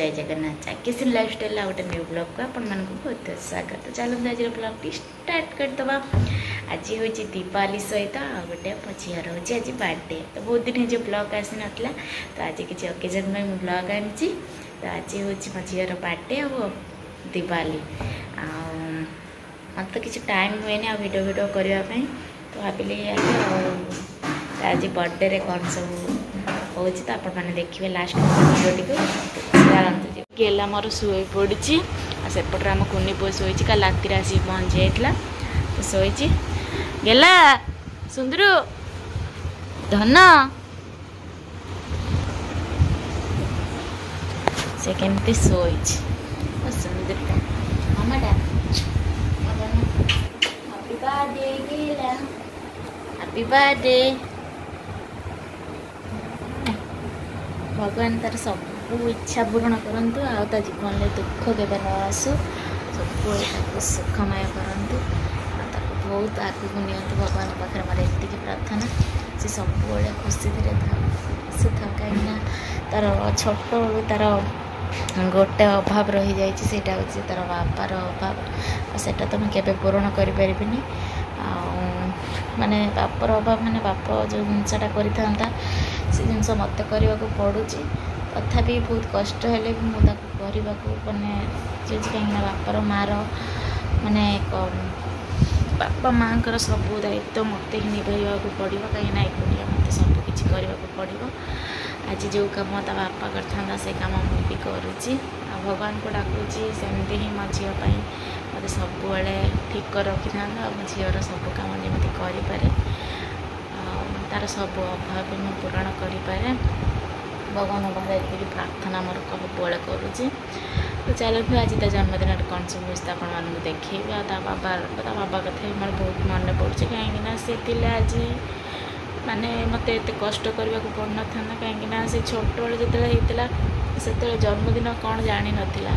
जय जगन्नाथ चाकिसिन लाइफस्टाइल गोटे new blog को आपण मानक बहुत स्वागत। चलते आज ब्लॉग स्टार्ट करदे। आज हूँ दीपावली सहित गोटे झीर हूँ आज बर्थडे। तो बहुत दिन जो ब्लॉग आसी नाला तो आज किसी ओकेजन में मुझे ब्लॉग आनी। तो आज हूँ मो झीर बर्थडे और दीपावली मत तो किसी टाइम हुए आ वीडियो वीडियो करने। तो भाविली आज बर्थडे रे कौन सब हो तो आपण मैंने देखिए लास्ट वीडियो टी गेला मोर शुई पड़ी सेपटे आम कुनी पुआ शोची का राति आसिक पहुँच जाइला तो शोची गेला सुंदर धन से केमती शोची सुंदर मामाटा हैप्पी बर्थडे गेला हैप्पी बर्थडे। भगवान तार सब इच्छा पूर्ण करंतु आ जीवन में दुख केवे न आसू सब सुखमय करंतु बहुत आगू नियंतु भगवान पाखे मोर एति प्रार्थना से सब खुशी था कहीं तार छोट बड़ू तार गोटे अभाव रही जाइए तार बापार अभाव सेटा तो मुझे पूरण कर पारिनी माने बापर अभाव माने बाप जो जिनसा करता से जिनस मत करने को पड़ुची तथापि बहुत कष्ट हेले भी मुझे करने को माने कहीं बापर मार माने बापा माँ सब दायित्व मत ही निभा पड़ो कहीं एकुटिया मत सबकि करने को पड़ो। आज जो कम ता बापा करता से कम मुझे करुच्ची भगवान को डाकुची सेमती ही मो झीपाई मत सब ठीक कर रखी था मो झीर सब कम जमी करें तार सब अभाव भी पूरण करें भगवान बाहर ये प्रार्थना मोर सबुले करुच्ची। तो चलते आज ता जन्मदिन कौन सब हुई आप देखी बाबा कथा मोर बहुत मन पड़े कहीं सी आज माने मत एत कष्ट करने को पड़ ना कहीं से छोट बेले जो होता से जन्मदिन कौन जानी नाला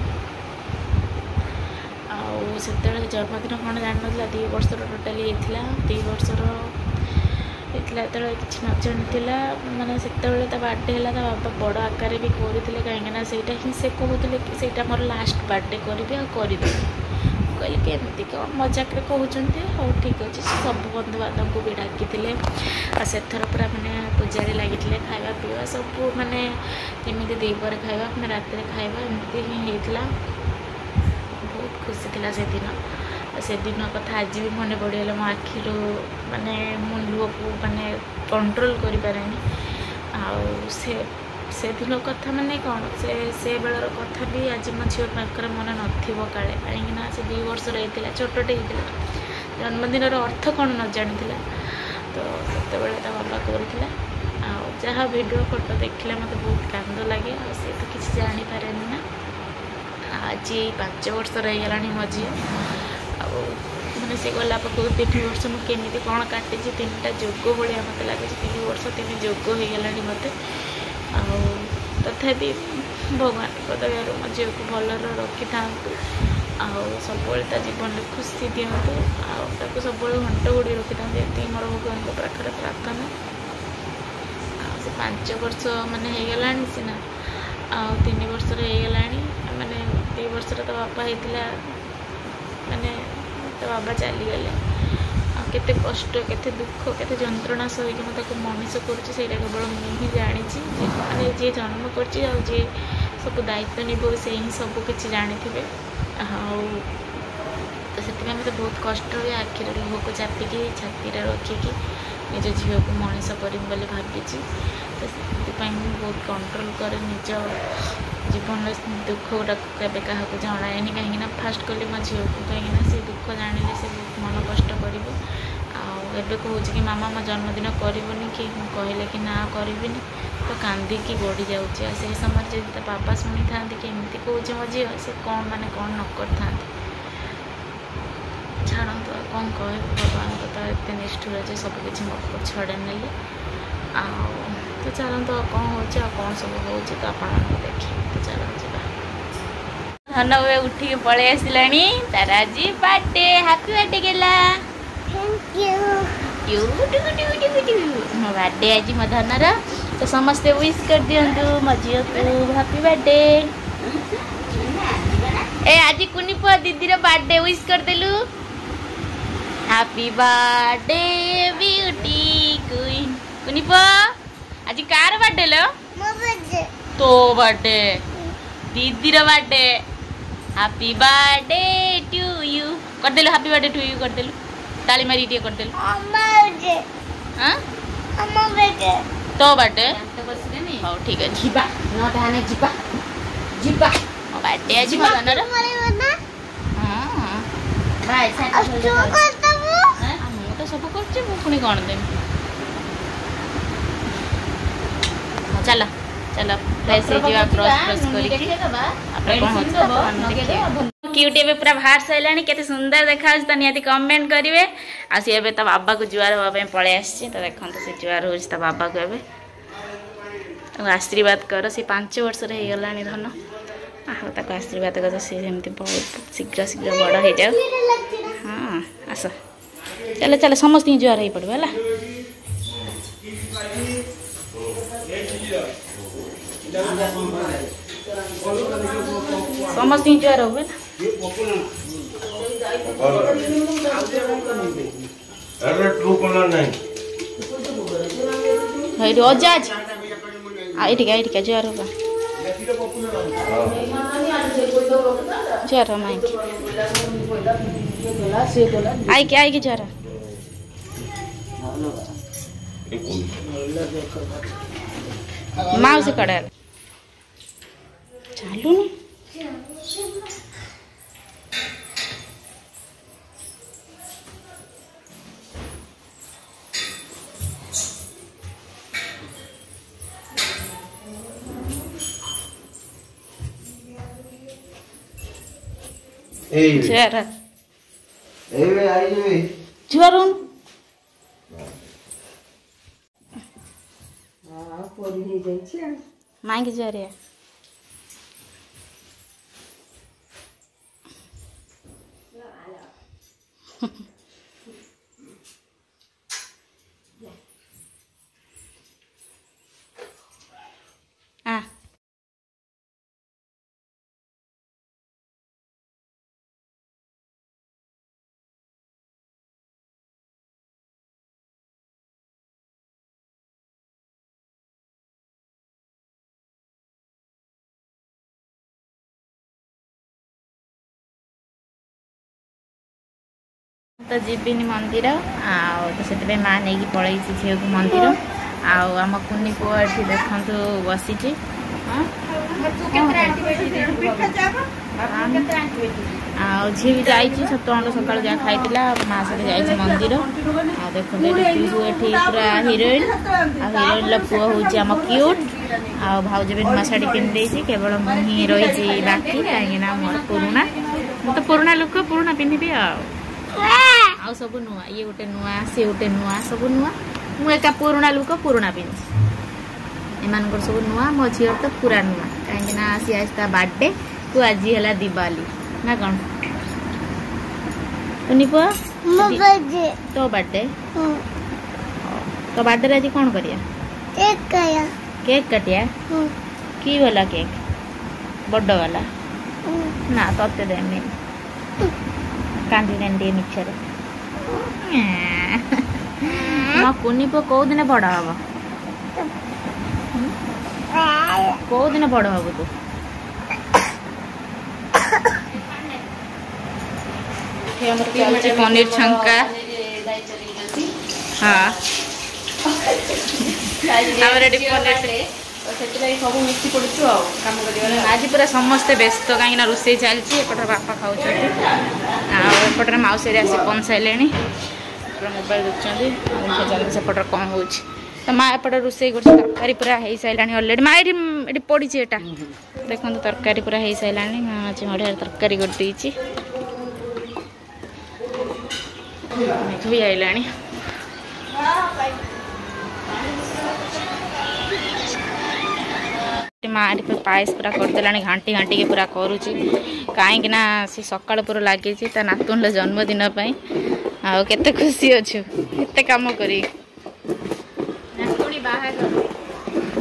से जन्मदिन कौन जानी ना 2 वर्ष टोटाली होता 2 वर्षर होता जो कि न जानी माने से बर्थडे है बाबा बड़ आकार भी करते कहीं ही से कहते कि सहीटा मोर लास्ट बर्थडे करी आ करदेवी कहली कि एमती कौन मजाक कहते हाँ ठीक अच्छे सब बंधु बांधव को भी डाकी से थर पूरा मैंने पूजारी लगी खावा पीवा सब माने जमी दीपर खावा मैंने रात खावा एमती ही होता बहुत खुशी थी से दिन कथा आज भी मन पड़गला मो आखिर माने मो लुह को माने कंट्रोल कर पारे से दिन कथा माने कौन से बेलर कथा भी आज मो झील पाखर मन नथिबो काले कहीं से 2 वर्ष होता छोटे होता जन्मदिन अर्थ कौन न जानी तो से बाबा करता जहाँ वीडियो फोटो देखले मत बहुत कांद लगे सी तो किसी जानीपारे ना आज 5 वर्ष रहीगला मो झील मैंने से गला पाखु 3 वर्ष मुझे कौन काटी 3टा जोग भाया मत लगे 3 वर्ष 3 जोग हो गला मत तथापि भगवान दयार मो झील को भल रखी था सब जीवन में खुशी दिंतु आक सब घंट गुड़ी रखी था ये मोर भगवान पाखे प्रार्थना से 5 वर्ष माने होगला सीना 3 वर्ष होगला माने 2 वर्ष तो बापा होता माने तो बाबा चलीगले केते कष्ट केते दुख केते जंत्रणा सहित मैं मनीष करुँचा केवल मुझे जानी माने जी जन्म कर सब दायित्व निभ से ही सब किसी जानी थे तो से मत बहुत कष्ट हुए आखिर लुह को चापिकी छाती रखिकी निज झील को मनीष कर भावी तो से बहुत कंट्रोल करे निज जीवन दुख गुड़ा क्या जनाएनि कहीं फास्ट कली मो झील को कहीं से दुख जाने से बहुत मन कष्ट कर कहूँ कि मामा मो जन्मदिन करनी कि कहले कि ना करी तो कांदिकी बढ़ी जाऊँगी से समय जब बाबा शुणी था कि एमती कहे मो झील से कौन माने कौन न कर था छाड़ू कौन कह भगवान तो एत निष्ठुर जे सबकि मो छड़े ने तो चलते कौन हो कौन सब हो तो आप देखिए तो चलते धन वे उठिक पलि आसला तार आज बर्थडे हैप्पी बर्थडे गेला थैंक यू मो बर्थडे आज मो धनर तो समस्ते विश कर दिंतु मो झील को हैप्पी बर्थडे ए आज कुनी पुआ दीदी बर्थडे विश कर देलु हैप्पी बर्थडे ब्यूटी क्वीन कुनी पुआ आज कार बर्थडे लो तो बर्थडे दीदी birthday happy birthday to you कर देलु हैप्पी बर्थडे टू यू कर देलु ताली मारी टिए कर देलु हां तो बर्थडे हां ठीक है जीबा नटा आने जीबा जीबा बर्थडे आज मनर हां भाई साइड मु तो सब करछि मु पुनी कोन देम चलो चलो फ्रेश हो जीवा ब्रश करी आपन कोन होत क्यूट एबे पूरा बाहर सैलानी केते सुंदर देखा त नियति कमेंट करिवे आ से एबे त बाबा को जुआर होबा पे पळे आछि त देखन त से जुआर होछि त बाबा को एबे आशीर्वाद कर से 5 वर्ष रे हे गलानी धन आ ताको आशीर्वाद कर से जेमति बहुत शीघ्र शीघ्र बड़ हे जाओ हां आस चलो चलो समस्त जुआर हे पड़बे हला समस्त जुआर होबे अरे ट्रू कलर नहीं है रोजाज आई ठीक जुआर होगा जुआर माई आई के जुआर माउस कड़ा चालू नहीं जुआर जुआर मांग जुआर तो जीविनी मंदिर तो से माँ नहीं पलि झील को मंदिर आम कुनी पुआ ये देखु बसी झी भी जाइए सतुआ सका जहाँ खाई माँ सहित जाइए मंदिर देखो पूरा हिरोइन हिरोइन पुआ हूँ आम क्यूट भाज भी नुआ शाढ़ी पिंधि केवल मुझे रही बाकी कहीं मोर पुराणा तो पुराणा लोक पुराणा पिंधि आउ सब नुआ ये गोटे नुआ सी गोटे नुआ सब नुआ मु एका पुराणा लोक पुराणा पिंधि एमान सब नुआ मो झी तो पूरा नुआ कहीं सी आसता बर्थडे को आज है दिवाली ना कौन कुनी पुआ तो बर्थडे तो बर्थडे आज कौन करिया केक काटिया की वाला केक बड़ वाला ना तोते देमी कांदी टे मिक्सर मो कुनी पुआ कौ दिन बड़ हम कौ दिन बड़ हम तू पनीर छंका हाँ सब मिसी पड़ू आज पूरा समस्ते व्यस्त कहीं रोसे चलती एपटर बापा खाऊँ आउपटर मौसी आसी पहुँचाइले मोबाइल देखुं चलते सेपटर कौन हो तो माँ एपटे रोसे कर तरकारी पूरा हो सारा अलरेडी माँ ये पड़ी देखो तरकारी पूरा हो सारा माँ आज बढ़िया तरकारी कर भी आइला माँ पायस पूरा करदेला घाटी घाटी के पूरा करुच्ची कहीं सी सका पूरा लगी नातुन जन्मदिन आते खुशी अच्छु केते कम कर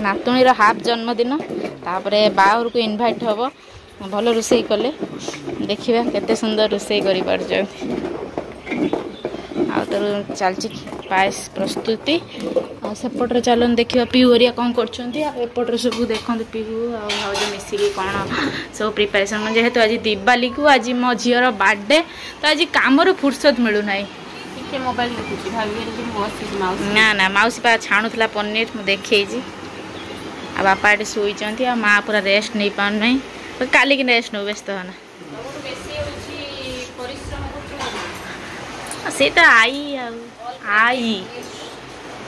नातुणी हाफ जन्मदिन तापर बाहर को इनभाइट हम भल रोसई कले देखा केते सुंदर रोसई करि पारछन्ती आ तर चलची पायस प्रस्तुति आ सेपटे चलन देखा पीहू हरिया कौन करपटे सब देखते पीहू आ भाज मिसिकी कौन सब प्रिपेरेसन जेहेतु आज दिवाली को आज मो झीर बर्थडे तो आज कम फुर्सत मिलूना मोबाइल ना ना मौसी पा छाणुला पनीर मुझे देखी आ बापा ये शोचती आ माँ पूरा रेस्ट नहीं पान नहीं काली की रेस्ट नौ व्यस्त होना से तो आई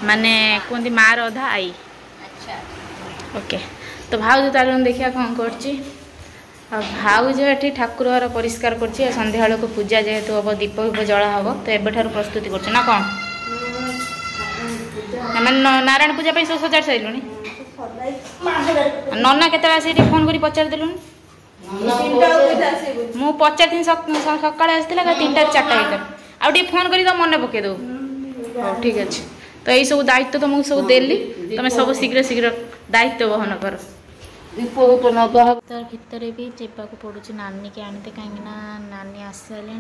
माने कहते माँ रधा आई ओके तो भाउज तार देखिया कौन भाउज ये ठाकुर घर परिष्कार कर सन्ध्या को पूजा जेहेतु हम दीप विप जला हम तो एबठार प्रस्तुति कर ना कौन नारायण पूजा सब सजा सारूँ नना के फोन कर पचारदेलु मु पचार सका आसला 3टा 4टा भर आउ फोन कर मन पकईद हाँ ठीक अच्छे तो यही सब दायित्व तुमको सब देली तुम सब शीघ्र शीघ्र दायित्व बहन कर भितर भी जावाक पड़ू नानी के आनते कहीं नानी आस सारे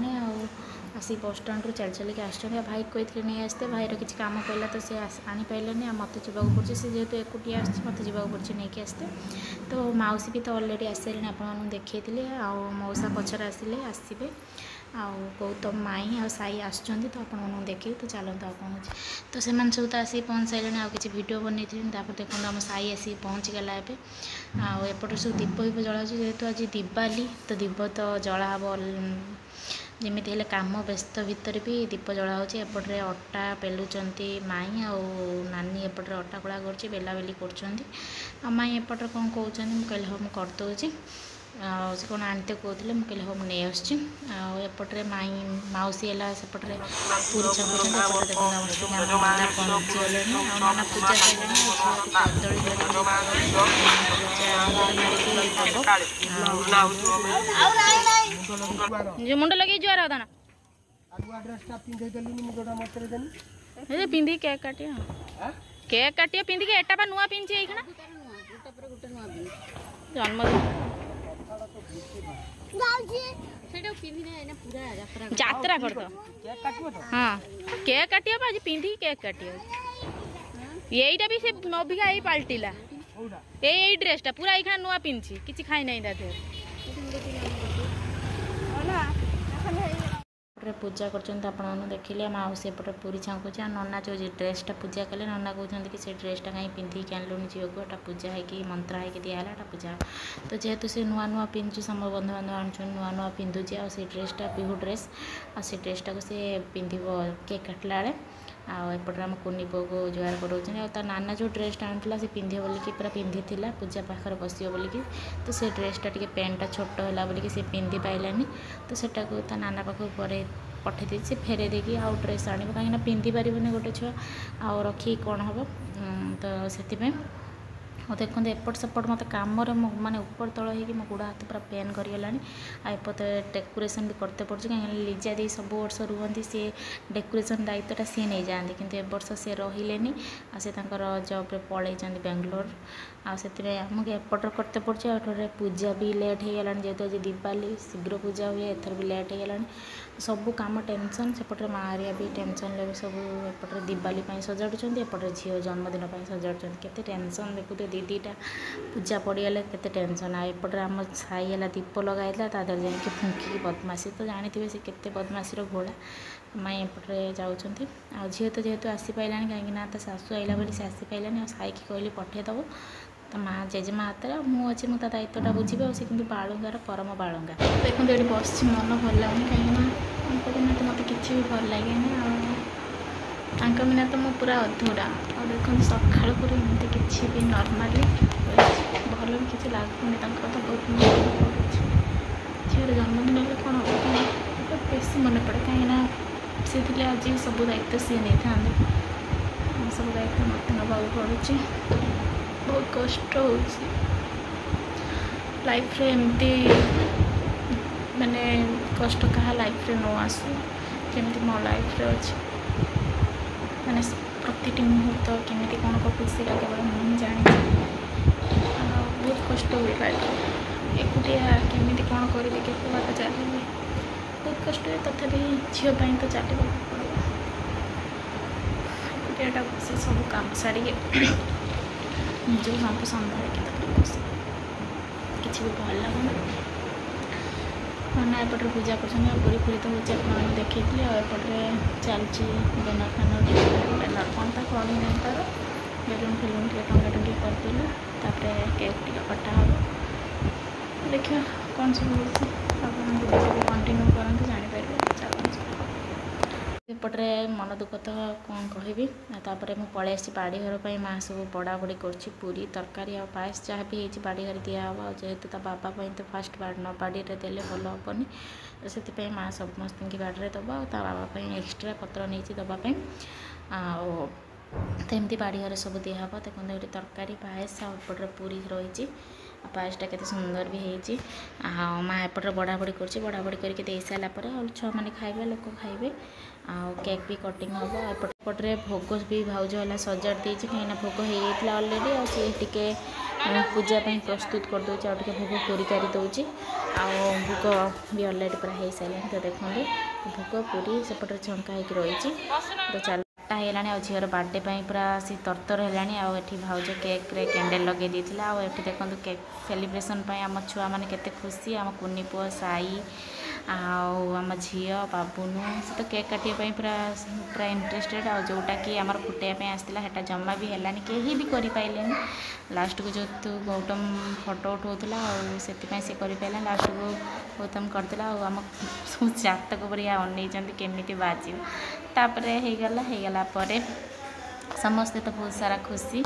आसी बस स्टाण्रु चल चलिक आस भाई कही नहीं आसते भाईर किसी कम पड़ा तो सी आनी पारे मत जावाक पड़े सी जेहतु एकुटिया मत जावाक पड़े नहीं आसते तो मौसी भी तो अलरेडी आस सारे आपको देखी मौसा पचर आसिले आसबे आउ गौतम माई आ साई आसुँच तो आपको देखिए तो चलते कौन तो से सब तो आसिक पहुँच सारे आ कि भिड बनई देखो आम साई आसिक पहुँच गला एपटे सब दीप विप जला जेहेतु आज दिवाली तो दीप तो जला हम जमी हेल्ले कम व्यस्त भितर भी दीप जला होपटे अटा पेलुंट माई आ नानी एपटे अटा गुड़ा कर बेला बेली कर माई एपटे कौन कहते कहले हाँ मुझे करदे से कौन आनते कहते मुझे हाँ मुझे नहीं आसपटे माई मौसी है सेपटे पूरी छपुचे नाना पूजा जो मुंड लगे जुआर होता पिंधि केक काटिया पिंधिक एटा नुआ पिंधि जन्मदिन जात्रा कर हाँ केक काटिया आज पिंधि केक काटिया यहीटा भी से अभिका यही पलटिला यही ड्रेसटा पूरा ये नुआ पिंधि किसी खाई ना पूजा कर देखिले मौसी एपटे पूरी छाँकुचे आ नना जो ड्रेसटा पूजा कले नना कहते कि से ड्रेसटा कहीं पिंधिक आनलुनि झील को एटा पूजा है मंत्र है दिहला पूजा तो जेहेतु से नुआ नुआ पिंधु सम बंधु बांधव आनु नुआ नुआ पिंधुचे आ ड्रेसटा पीहू ड्रेस आ ड्रेसटा को सी पिंधिब केक काटला बेले आएपटे आम कुनी पुओ को जुआर कर नाना जो ड्रेसटा आना से पिंधे बोलिकी पूरा पिंधि पूजा पाखर बसियो बोलिकी तो से ड्रेसटा टे पैंटा छोट है बोलिकी से पिंधि पाइलानी तो सेटा को नाना पाखक पठे दी से फेरे देकी आउ ड्रेस आने कहीं पिंधि पारे गोटे छुआ आ रखी कौन हम तो से और देखते एपट सेपट मत कम माने ऊपर तल हो मो गोड़ हाथ पूरा पेन करगला आएपते डेकोरेशन भी करते पड़े कहीं लिजा दी सब वर्ष रुहती सी डेकोरेशन दायित्वटा सी नहीं जाती किंतु ए वर्ष सी रही जॉब पलि बेंगलोर आते आमको एपटर करते पड़े पूजा भी लेट हो गला जेहतु आज दिवाली शीघ्र पूजा हुए एथर भी लेट हो गला सब काम टेंशन सेपटे मारिया भी टेंशन ले सब एपटे दिवाली सजाड़ुंट एपटे झील जन्मदिन सजाड़ुंट केते टेंशन देखुते दीदीटा पूजा पड़गले केते टेंशन आएपटे आम साई है दीप लगाई तादर जाकि फुंकी बदमाशी तो जानी से केते बदमाशी घोड़ा माई एपटे जाऊँच आ झील तो जेहेतु आसीपारा कहीं तो शाशु आइला बोली से आसीपारानी साई की कहली पठेदब तो माँ जेजेमा हाथ मुझे मुझे दायित्वटा बुझे से कि बालुंगार परम बालुंगा देखो ये बस मन भल लगुनि कहीं बिना तो मत कि भल लगे बिना तो मुझे पूरा अधूरा और देखो सका एमती किसी भी नर्माली भल भी किसी लगुनि तो बहुत मन पड़े झील जन्मदिन कौन हम बेस मन पड़े कहीं सी थे आज सब दायित्व सी नहीं था सब दायित्व मत नवा पड़े बहुत कष्ट हो लाइफ रे एमती माने कष्ट क्या लाइफ रे न आसू केमती मो लाइफ रे अच्छे माने प्रति मुहूर्त केमी कौन कटुचे केवल मुझे जानी बहुत कष्ट हुए लाइफ एकुटिया केमिति कौन करी केते बात चलि बहुत कष्ट है तथापि झील तो चलने पड़ो एकुटियाटा बस सब काम सारी निज सब संभाल किसी भी भल लगुना मैंने एपटे पूजा कर पूरी पूरी तो हूँ आप देखी एपटे चलती बेनर फेनर बेनर कौन था कौन नहीं तार बेलून फेलून टे टंगा टंगी करदेलु केक टे कटा हम देखिए कौन सब आप कंटिन्यू करते जापर एपटे मन दुख तो कौन कहबी तापर मुझे पलि आसी बाड़ी घर पर माँ सब बड़ा बड़ी कर पूरी तरकारी आ पायस जहाँ भी हो बाड़ी घर दिहब जेहेतु ता बाबा तो फास्ट न बाड़ी में देले भल हेनी तो से माँ समस्त की बाड़ी में दबा ता बाबा एक्सट्रा पत्र नहीं दवापाई आमती बाड़ी घर सब दिहब देखते ये तरकारी पायस आउटपटे पूरी रही पायसटा केते सुंदर भी होती माँ एपटे बड़ा बड़ी कर बड़ा बड़ी करके दे सारापर छुआ मैंने खाइबे लोक खाइबे केक भी कटिंग हम एपटे भोग भी भाउज है सजाड़ देती कहीं भोग हो जाता अलरेडी आटे पूजापी प्रस्तुत करदे भोग पूरी कारि दूसरी भोग भी अलरेडी पूरा हो सारे तो देखते भोग पूरी सेपटे छंका हो रही तो चल है झीर बर्थडे पूरा सी तरतर है भाउज केक रे कैंडल लगे देता देखो केक सेलिब्रेशन आम छुआ मैंने केते खुशी आम कुनी पुआ साई आम झी बाबुनु से तो केक काटिया पूरा पूरा इंटरेस्टेड जोटा कि आम फुटाइवाई आसला है जमा भी है कहीं भी करें लास्ट को जो तू गौतम फोटो उठाऊला से कर लास्ट को गौतम करदेला आम सब जातक पर अन केमी बाजी तापर हो गला समस्ते तो बहुत सारा खुशी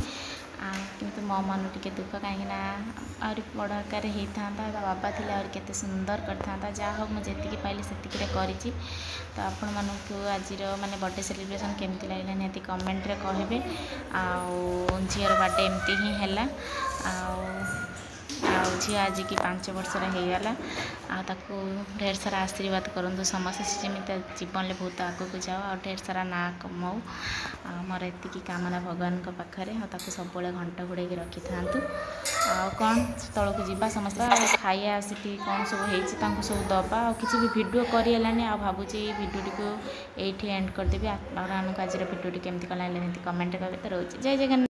किंतु मो मन टे दुख कहीं आहरी बड़ आकार होता बाबा थे आहरी केते सुंदर करता जहाँ हो मुझे पाइली से करी तो आपण मानक आज माने बर्थडे सेलिब्रेशन केमती लगे निहती कमेंट रे कहबे झीर बर्थडे एमती ही है झी आज की 5 वर्षर होगला ताकू ढेर सारा आशीर्वाद करूँ समस्त जमी जीवन में बहुत आग को जाओ ढेर सारा ना कमाऊ मोर एति कामना भगवान पाखे सब घंटा घोड़े रखी था कौन तौक जा समस्त खाया से कौन सब सब दबा किसी भी वीडियो करेलानी भावुची भिडियो को ये एंड करदेवी आज भिडियो केमती कमेंट कमेंट कर रोचे जय जगन्नाथ।